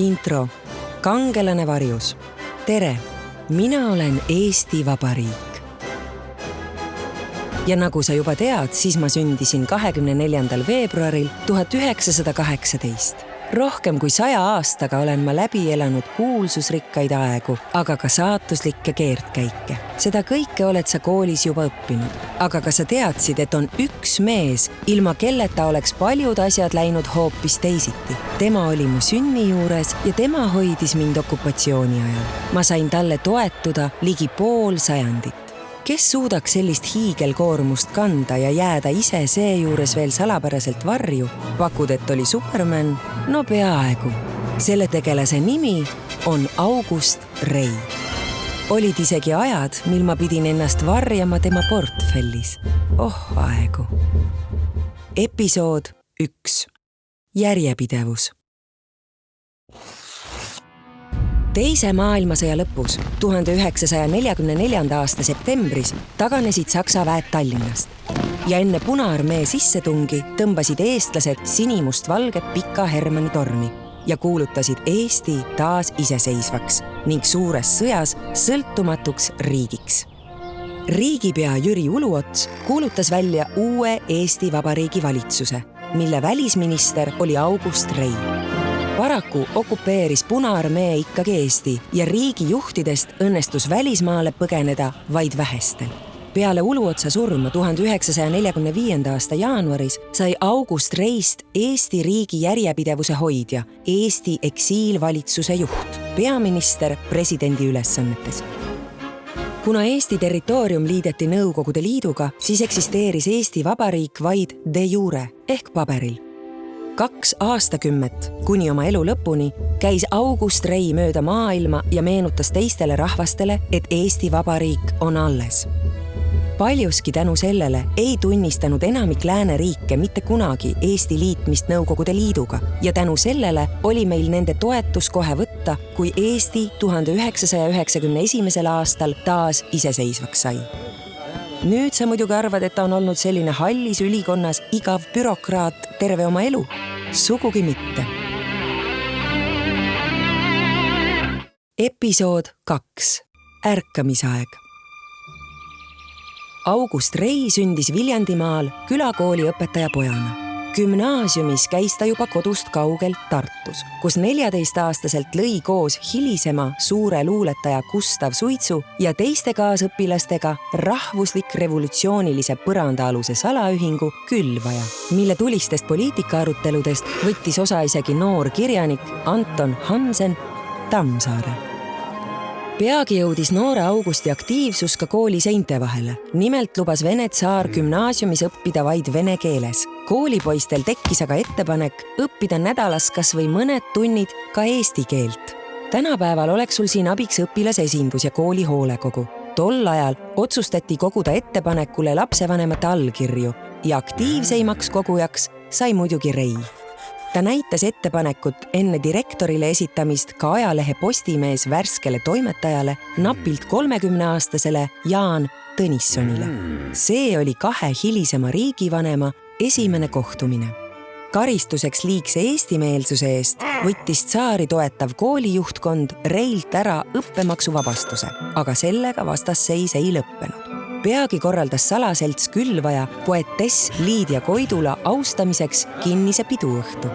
Intro. Kangelane varjus. Tere, mina olen Eesti Vabariik. Ja nagu sa juba tead, siis ma sündisin 24. veebruaril 1918. Rohkem kui 100 aastaga olen ma läbi elanud kuulsusrikkaid aegu, aga ka saatuslikke keerdkäike. Seda kõike oled sa koolis juba õppinud. Aga ka sa teadsid, et on üks mees, ilma kelleta oleks paljud asjad läinud hoopis teisiti. Tema oli mu sünni juures ja tema hoidis mind okupatsiooni ajal. Ma sain talle toetuda ligi pool sajandit. Kes suudaks sellist hiigelkoormust kanda ja jääda ise seejuures veel salapäraselt varju? Pakud, et oli Superman? No peaaegu. Selle tegelase nimi on August Rei. Olid isegi ajad, mil ma pidin ennast varjama tema portfellis. Aegu. Episood 1. Järjepidevus. Teise maailmasõja lõpus, 1944. aasta septembris, taganesid Saksa väed Tallinnast. Ja enne Punaarmee sissetungi tõmbasid eestlased sinimustvalge Pika Hermanni torni ja kuulutasid Eesti taas iseseisvaks ning suures sõjas sõltumatuks riigiks. Riigipea Jüri Uluots kuulutas välja uue Eesti Vabariigi valitsuse, mille välisminister oli August Rei. Paraku okupeeris Punaarmee ikkagi Eesti ja riigi juhtidest õnnestus välismaale põgeneda vaid vähestel. Peale Uluotsa surma 1945. aasta jaanuaris sai August Reist Eesti riigi järjepidevuse hoidja, Eesti eksiilvalitsuse juht, peaminister presidendi ülesannetes. Kuna Eesti territoorium liideti Nõukogude Liiduga, siis eksisteeris Eesti Vabariik vaid de jure ehk paberil. 2 aastakümmet kuni oma elu lõpuni käis August Rei mööda maailma ja meenutas teistele rahvastele, et Eesti Vabariik on alles. Paljuski tänu sellele ei tunnistanud enamik lääneriike mitte kunagi Eesti liitmist Nõukogude Liiduga ja tänu sellele oli meil nende toetus kohe võtta, kui Eesti 1991. aastal taas iseseisvaks sai. Nüüd sa muidugi arvad, et ta on olnud selline hallis ülikonnas igav bürokraat terve oma elu? Sugugi mitte. Episood 2. Ärkamisaeg. August Rei sündis Viljandimaal külakooli õpetaja pojana. Gümnaasiumis käis ta juba kodust kaugelt Tartus, kus 14-aastaselt lõi koos hilisema suure luuletaja Gustav Suitsu ja teiste kaasõpilastega rahvuslik revolutsioonilise põrandaaluse salaühingu Külvaja, mille tulistest poliitikaaruteludest võttis osa isegi noor kirjanik Anton Hansen Tammsaare. Peagi jõudis noore Augusti aktiivsus ka kooli seinte vahele. Nimelt lubas Vene Tsaar gümnaasiumis õppida vaid vene keeles. Koolipoistel tekkis aga ettepanek õppida nädalas kas või mõned tunnid ka eesti keelt. Tänapäeval oleks sul siin abiks õpilasesindus ja kooli hoolekogu. Tol ajal otsustati koguda ettepanekule lapsevanemate allkirju ja aktiivseimaks kogujaks sai muidugi Rei. Ta näitas ettepanekut enne direktorile esitamist ka ajalehe Postimees värskele toimetajale, napilt 30-aastasele Jaan Tõnissonile. See oli 2 hilisema riigivanema esimene kohtumine. Karistuseks liigse eestimeelsuse eest võttis tsaari toetav koolijuhtkond Reilt ära õppemaksuvabastuse, aga sellega vastasseis ei lõppenud. Peagi korraldas salaselts Külvaja poetess Liidia Koidula austamiseks kinnise piduõhtu.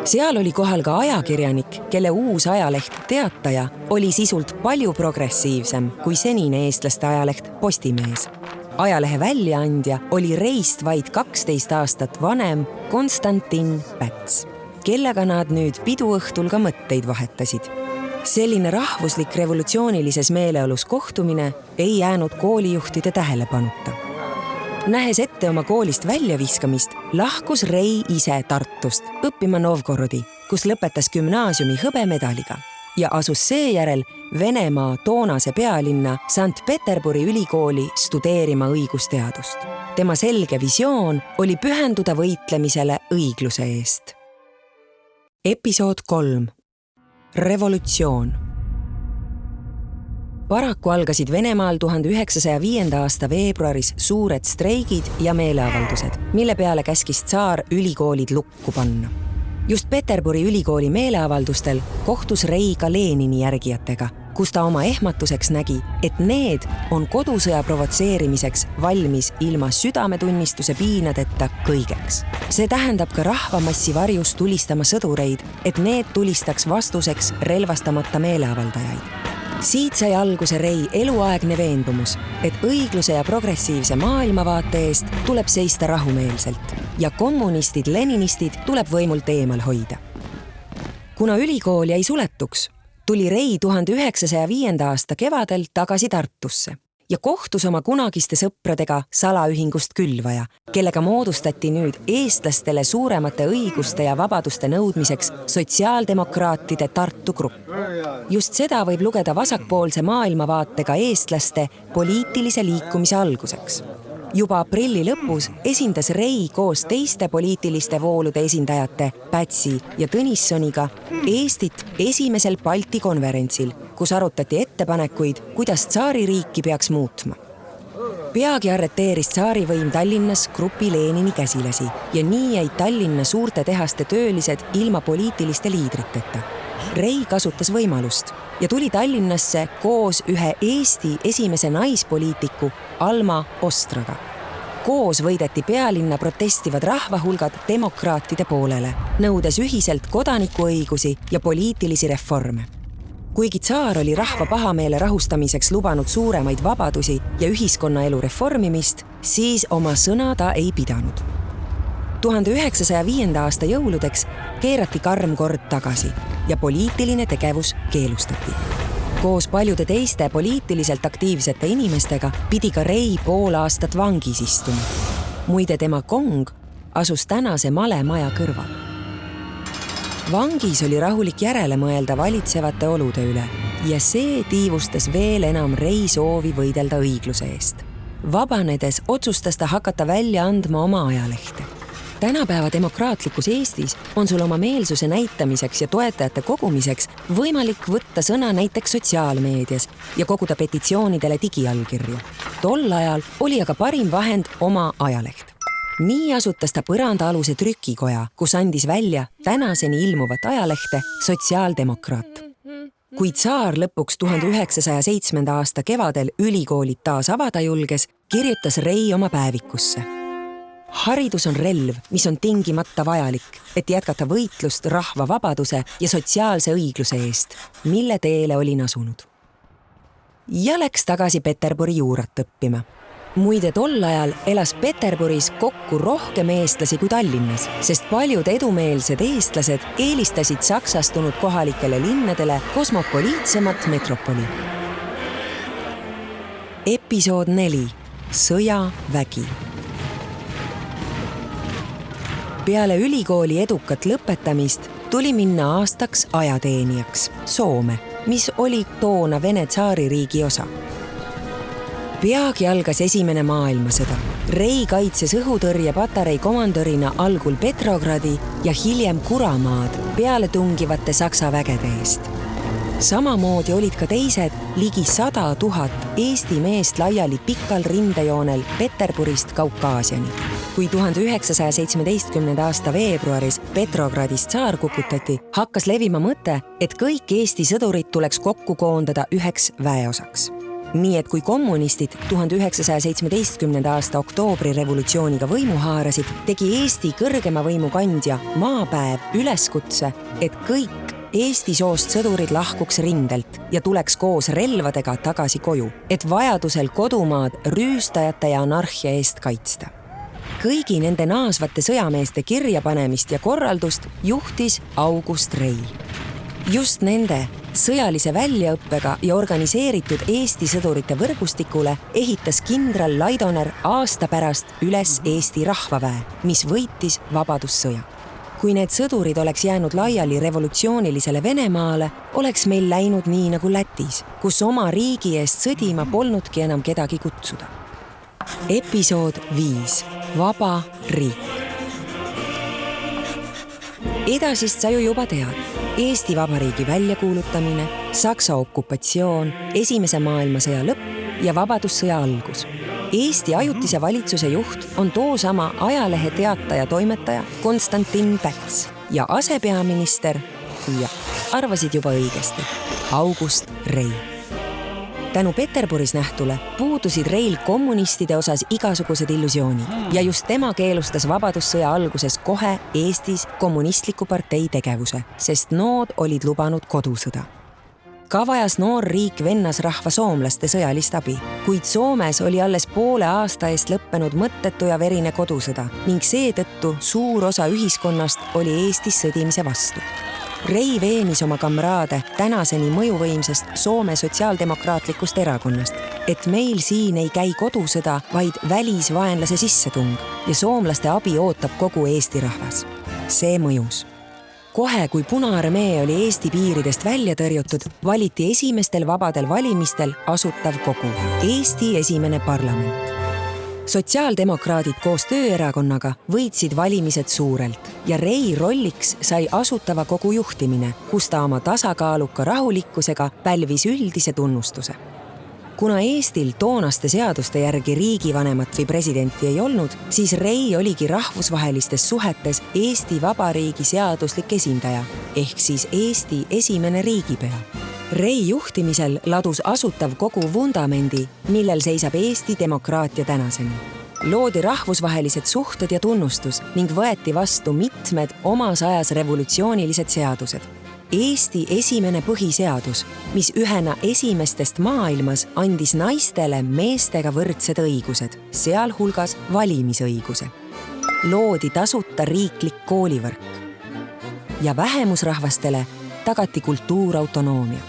Seal oli kohal ka ajakirjanik, kelle uus ajaleht Teataja oli sisult palju progressiivsem kui senine eestlaste ajaleht Postimees. Ajalehe väljaandja oli Reist vaid 12 aastat vanem Konstantin Päts, kellega nad nüüd piduõhtul ka mõtteid vahetasid. Selline rahvuslik revolutsioonilises meeleolus kohtumine ei jäänud koolijuhtide tähelepanuta. Nähes ette oma koolist väljaviskamist, lahkus Rei ise Tartust õppima Novgorodi, kus lõpetas gümnaasiumi hõbemedaliga ja asus seejärel Venemaa toonase pealinna Sankt-Peterburi ülikooli studeerima õigusteadust. Tema selge visioon oli pühenduda võitlemisele õigluse eest. Episood 3. Revolutsioon. Paraku algasid Venemaal 1905. aasta veebruaris suured streigid ja meeleavaldused, mille peale käskis tsaar ülikoolid lukku panna. Just Peterburi ülikooli meeleavaldustel kohtus Rei ka Lenini järgijatega, kus ta oma ehmatuseks nägi, et need on kodusõja provotseerimiseks valmis ilma südametunnistuse piinadeta kõigeks. See tähendab ka rahvamassi varjus tulistama sõdureid, et need tulistaks vastuseks relvastamata meeleavaldajaid. Siit sai alguse Rei eluaegne veendumus, et õigluse ja progressiivse maailmavaate eest tuleb seista rahumeelselt ja kommunistid, leninistid tuleb võimult eemal hoida. Kuna ülikool jäi suletuks, tuli Rei 1905. aasta kevadel tagasi Tartusse ja kohtus oma kunagiste sõpradega salaühingust Külvaja, kellega moodustati nüüd eestlastele suuremate õiguste ja vabaduste nõudmiseks sotsiaaldemokraatide Tartu grupp. Just seda võib lugeda vasakpoolse maailmavaatega eestlaste poliitilise liikumise alguseks. Juba aprilli lõpus esindas Rei koos teiste poliitiliste voolude esindajate Pätsi ja Tõnissoniga Eestit esimesel Balti konverentsil, kus arutati ettepanekuid, kuidas tsaaririiki peaks muutma. Peagi arreteeris tsaarivõim Tallinnas grupi Lenini käsilasi ja nii jäid Tallinna suurte tehaste töölised ilma poliitiliste liidriteta. Rei kasutas võimalust ja tuli Tallinnasse koos ühe Eesti esimese naispoliitiku Alma Ostraga. Koos võideti pealinna protestivad rahvahulgad demokraatide poolele, nõudes ühiselt kodanikuõigusi ja poliitilisi reforme. Kuigi tsaar oli rahva pahameele rahustamiseks lubanud suuremaid vabadusi ja ühiskonnaelu reformimist, siis oma sõna ta ei pidanud. 1905. aasta jõuludeks keerati karm kord tagasi ja poliitiline tegevus keelustati. Koos paljude teiste poliitiliselt aktiivsete inimestega pidi ka Rei pool aastat vangis istuma. Muide tema kong asus tänase Malemaja kõrval. Vangis oli rahulik järele mõelda valitsevate olude üle ja see tiivustas veel enam Rei soovi võidelda õigluse eest. Vabanedes otsustas ta hakata välja andma oma ajalehte. Tänapäeva demokraatlikus Eestis on sul oma meelsuse näitamiseks ja toetajate kogumiseks võimalik võtta sõna näiteks sotsiaalmeedias ja koguda petitsioonidele digiallkirju. Tol ajal oli aga parim vahend oma ajaleht. Nii asutas ta põrandaaluse trükikoja, kus andis välja tänaseni ilmuvat ajalehte Sotsiaaldemokraat. Kui tsaar lõpuks 1907. aasta kevadel ülikoolid taas avada julges, kirjutas Rei oma päevikusse. Haridus on relv, mis on tingimata vajalik, et jätkata võitlust rahva vabaduse ja sotsiaalse õigluse eest, mille teele olin asunud. Ja läks tagasi Peterburi juurat õppima. Muide tol ajal elas Peterburis kokku rohkem eestlasi kui Tallinnas, sest paljud edumeelsed eestlased eelistasid saksastunud kohalikele linnadele kosmopoliitsemat metropoli. Episood 4. Sõjavägi. Peale ülikooli edukat lõpetamist tuli minna aastaks ajateenijaks Soome, mis oli toona Vene tsaaririigi osa. Peagi algas esimene maailmasõda. Rei kaitses õhutõrjepatarei komandörina algul Petrogradi ja hiljem Kuramaad peale tungivate Saksa vägede eest. Samamoodi olid ka teised ligi 100 000 Eesti meest laiali pikal rindejoonel Peterburist Kaukaasiani. Kui 1917. aasta veebruaris Petrogradis tsaar kukutati, hakkas levima mõte, et kõik Eesti sõdurid tuleks kokku koondada üheks väeosaks. Nii et kui kommunistid 1917. aasta oktoobri revolutsiooniga võimu haarasid, tegi Eesti kõrgema võimu kandja Maapäev üleskutse, et kõik Eesti soost sõdurid lahkuks rindelt ja tuleks koos relvadega tagasi koju, et vajadusel kodumaad rüüstajate ja anarhia eest kaitsta. Kõigi nende naasvate sõjameeste kirjapanemist ja korraldust juhtis August Rei. Just nende sõjalise väljaõppega ja organiseeritud Eesti sõdurite võrgustikule ehitas kindral Laidoner aasta pärast üles Eesti rahvaväe, mis võitis vabadussõja. Kui need sõdurid oleks jäänud laiali revolutsioonilisele Venemaale, oleks meil läinud nii nagu Lätis, kus oma riigi eest sõdima polnudki enam kedagi kutsuda. Episood 5. Vaba riik. Edasist sa ju juba tead. Eesti Vabariigi väljakuulutamine, Saksa okupatsioon, Esimese maailmasõja lõpp ja vabadussõja algus. Eesti ajutise valitsuse juht on toosama ajalehe Teataja toimetaja Konstantin Päts ja asepeaminister, ja arvasid juba õigesti, August Rei. Tänu Peterburis nähtule puudusid Reil kommunistide osas igasugused illusioonid ja just tema keelustas vabadussõja alguses kohe Eestis kommunistliku partei tegevuse, sest nood olid lubanud kodusõda. Ka vajas noor riik vennasrahva soomlaste sõjalist abi, kuid Soomes oli alles poole aasta eest lõppenud mõttetu ja verine kodusõda ning seetõttu suur osa ühiskonnast oli Eestis sõdimise vastu. Rei veenis oma kamraade tänaseni mõjuvõimsast Soome sotsiaaldemokraatlikust erakonnast, et meil siin ei käi kodusõda, vaid välisvaenlase sissetung ja soomlaste abi ootab kogu Eesti rahvas. See mõjus. Kohe, kui Punaarmee oli Eesti piiridest välja tõrjutud, valiti esimestel vabadel valimistel Asutav Kogu, Eesti esimene parlament. Sotsiaaldemokraadid koos Tööerakonnaga võitsid valimised suurelt ja Rei rolliks sai Asutava Kogu juhtimine, kus ta oma tasakaaluka rahulikkusega pälvis üldise tunnustuse. Kuna Eestil toonaste seaduste järgi riigivanemat või presidenti ei olnud, siis Rei oligi rahvusvahelistes suhetes Eesti Vabariigi seaduslik esindaja, ehk siis Eesti esimene riigipea. Rei juhtimisel ladus Asutav Kogu vundamendi, millel seisab Eesti demokraatia tänaseni. Loodi rahvusvahelised suhted ja tunnustus ning võeti vastu mitmed omas ajas revolutsioonilised seadused. Eesti esimene põhiseadus, mis ühena esimestest maailmas andis naistele meestega võrdsed õigused, sealhulgas valimisõiguse. Loodi tasuta riiklik koolivõrk ja vähemusrahvastele tagati kultuurautonoomia.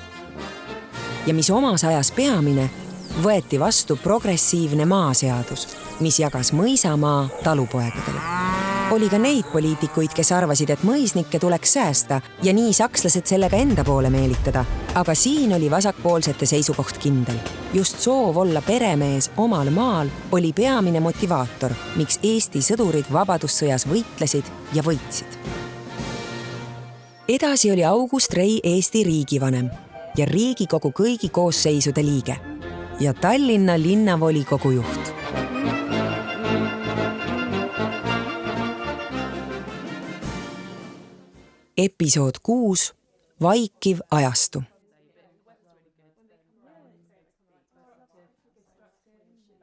Ja mis omas ajas peamine, võeti vastu progressiivne maaseadus, mis jagas mõisamaa talupoegadele. Oli ka neid poliitikuid, kes arvasid, et mõisnikke tuleks säästa ja nii sakslased sellega enda poole meelitada. Aga siin oli vasakpoolsete seisukoht kindel. Just soov olla peremees omal maal oli peamine motivaator, miks Eesti sõdurid vabadussõjas võitlesid ja võitsid. Edasi oli August Rei Eesti riigivanem ja Riigikogu kõigi koosseisude liige ja Tallinna linnavolikogu juht. Episood 6. Vaikiv ajastu.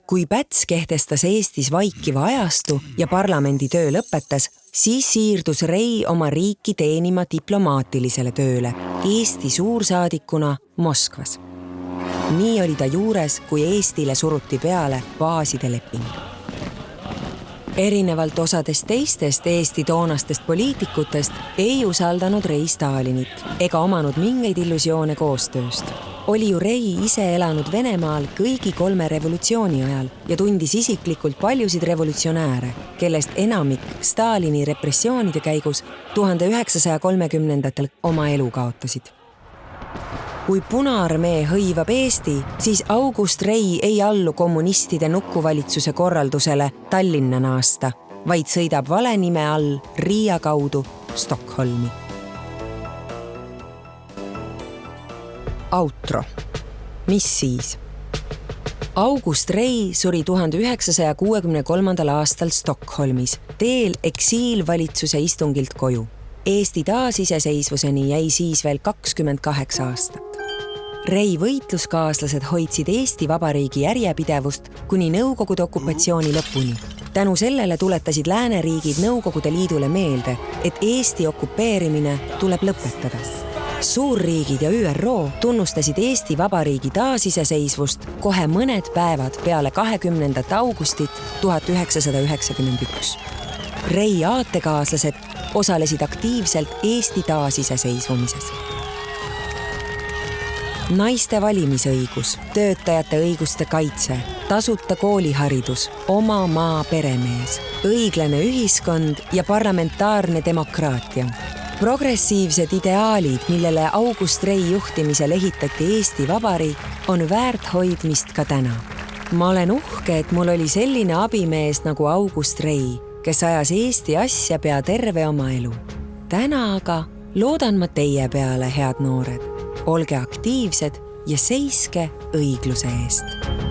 Kui Päts kehtestas Eestis vaikiva ajastu ja parlamendi töö lõpetas, siis siirdus Rei oma riiki teenima diplomaatilisele tööle Eesti suursaadikuna Moskvas. Nii oli ta juures, kui Eestile suruti peale baaside leping. Erinevalt osadest teistest Eesti toonastest poliitikutest ei usaldanud Rei Stalinit ega omanud mingeid illusioone koostööst. Oli ju Rei ise elanud Venemaal kõigi 3 revolutsiooni ajal ja tundis isiklikult paljusid revolutsionääre, kellest enamik Stalini repressioonide käigus 1930-ndatel oma elu kaotasid. Kui Punaarmee hõivab Eesti, siis August Rei ei allu kommunistide nukuvalitsuse korraldusele Tallinna naasta, vaid sõidab vale nime all Riia kaudu Stockholmi. Outro. Mis siis? August Rei suri 1963. aastal Stockholmis, teel eksiilvalitsuse istungilt koju. Eesti taasiseseisvuseni jäi siis veel 28 aastat. Rei võitluskaaslased hoidsid Eesti Vabariigi järjepidevust kuni Nõukogude okupatsiooni lõpuni. Tänu sellele tuletasid lääneriigid Nõukogude Liidule meelde, et Eesti okupeerimine tuleb lõpetada. Suurriigid ja ÜRO tunnustasid Eesti Vabariigi taasiseseisvust kohe mõned päevad peale 20. augustit 1991. Rei aatekaaslased osalesid aktiivselt Eesti taasiseseisvumises. Naiste valimisõigus, töötajate õiguste kaitse, tasuta kooliharidus, oma maa peremees, õiglane ühiskond ja parlamentaarne demokraatia. Progressiivsed ideaalid, millele August Rei juhtimisel ehitati Eesti Vabariik, on väärt hoidmist ka täna. Ma olen uhke, et mul oli selline abimees nagu August Rei, kes ajas Eesti asja pea terve oma elu. Täna aga loodan ma teie peale, head noored. Olge aktiivsed ja seiske õigluse eest.